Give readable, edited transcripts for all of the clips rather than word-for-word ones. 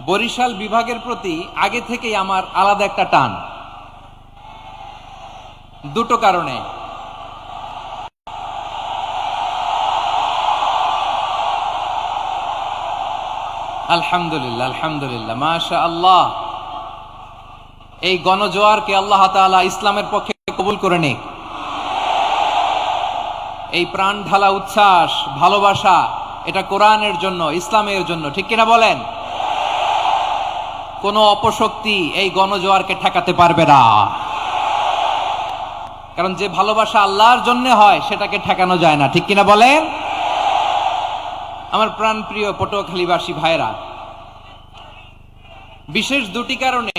বরিশাল বিভাগের প্রতি আগে থেকেই আমার আলাদা একটা টান, দুটো কারণে। আলহামদুলিল্লাহ, আলহামদুলিল্লাহ, মাশা আল্লাহ। এই গণজোয়ারকে আল্লাহ তাআলা ইসলামের পক্ষে কবুল করে নিক। এই প্রাণ ঢালা উচ্ছ্বাস, ভালোবাসা, এটা কোরআনের জন্য, ইসলামের জন্য, ঠিক কিনা বলেন? কোন অপশক্তি এই গণজোয়ারকে ঠেকাতে পারবে না, কারণ যে ভালোবাসা আল্লাহর জন্য হয় সেটাকে ঠেকানো যায় না, ঠিক কিনা বলেন? আমার প্রাণ প্রিয় পটুয়াখালীবাসী ভাইরা, বিশেষ দুটি কারণে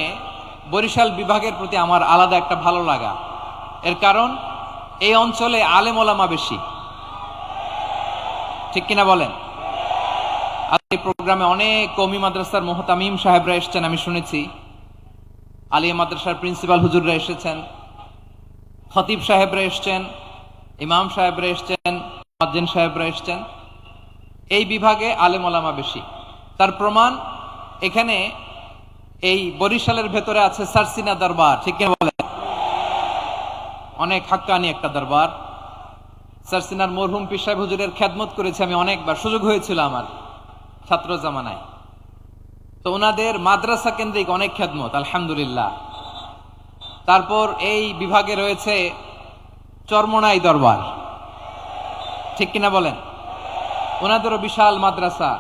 বরিশাল বিভাগের প্রতি আমার আলাদা একটা ভালো লাগা। এর কারণ, এই অঞ্চলে আলেম ওলামা বেশি, ঠিক কিনা বলেন? এই প্রোগ্রামে অনেক কওমি মাদ্রাসার মুহতামিম সাহেবরা এসেছেন, আমি শুনেছি। আলিয়া মাদ্রাসার প্রিন্সিপাল হুজুররা এসেছেন, খতিব সাহেবরা এসেছেন, ইমাম সাহেবরা এসেছেন, মুয়াজ্জিন সাহেবরা এসেছেন। এই বিভাগে আলেম ওলামা বেশি। তার প্রমাণ, এখানে এই বরিশালের ভেতরে আছে সারসিনা দরবার, ঠিক কিনা বলেন? অনেক হাক্কানি একটা দরবার। সারসিনার মরহুম পীর সাহেব হুজুরের খেদমত করেছি আমি অনেকবার, সুযোগ হয়েছিল আমার ছাত্র জামানায়। তো ওনাদের মাদ্রাসা কেন্দ্রিক অনেক খেদমত, আলহামদুলিল্লাহ। তারপর এই বিভাগে রয়েছে চরমোনাই দরবার, ঠিক কিনা বলেন? ওনাদেরও বিশাল মাদ্রাসা,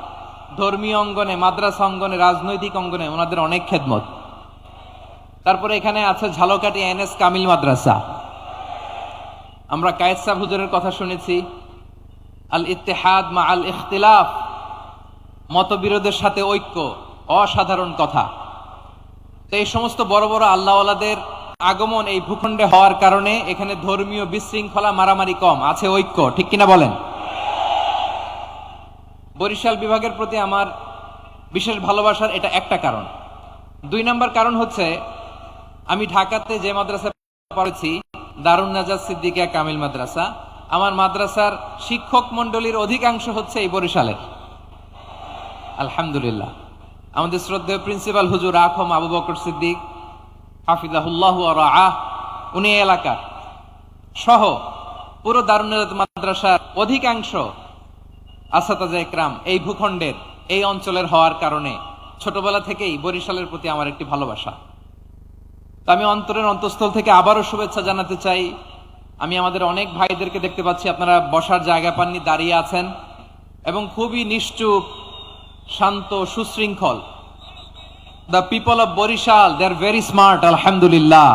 ধর্মীয় অঙ্গনে, মাদ্রাসা অঙ্গনে, রাজনৈতিক অঙ্গনে ওনাদের অনেক খেদমত। তারপরে এখানে আছে ঝালকাঠি এনএস কামিল মাদ্রাসা। আমরা কায়েদ সাহেব হুজুরের কথা শুনেছি, আল ইত্তেহাদ মা আল ইখতিলাফ, মতবিরোধের সাথে ঐক্য, অসাধারণ কথা। তো এই সমস্ত বড় বড় আল্লাহওয়ালাদের আগমন এই ভূখণ্ডে হওয়ার কারণে এখানে ধর্মীয় বিশৃঙ্খলা, মারামারি কম, আছে ঐক্য, ঠিক কিনা বলেন? বরিশাল বিভাগের প্রতি আমার বিশেষ ভালোবাসার এটা একটা কারণ। দুই নম্বর কারণ হচ্ছে, আমি ঢাকাতে যে মাদ্রাসায় পড়েছি, দারুন নাজাত সিদ্দিকিয়া কামিল মাদ্রাসা, আমার মাদ্রাসার শিক্ষক মন্ডলীর অধিকাংশ হচ্ছে এই বরিশালের, আলহামদুলিল্লাহ। আমাদের শ্রদ্ধেয় প্রিন্সিপাল হুজুর আখম আবু বকর সিদ্দিক হাফিজাহুল্লাহ ওয়া রাআহ, উনি এলাকার সহ পুরো দারুন নাজাত মাদ্রাসার অধিকাংশ আসাতাজা ইকরাম এই ভূখণ্ডের, এই অঞ্চলের হওয়ার কারণে ছোটবেলা থেকেই বরিশালের প্রতি আমার একটি ভালোবাসা। তো আমি অন্তরের অন্তঃস্থল থেকে আবারও শুভেচ্ছা জানাতে চাই। আমি আমাদের অনেক ভাইদেরকে দেখতে পাচ্ছি, আপনারা বসার জায়গা পাননি, দাঁড়িয়ে আছেন এবং খুবই নিশ্চুপ, শান্ত, সুশৃঙ্খল। The people of Barishal, they are very smart, আলহামদুলিল্লাহ।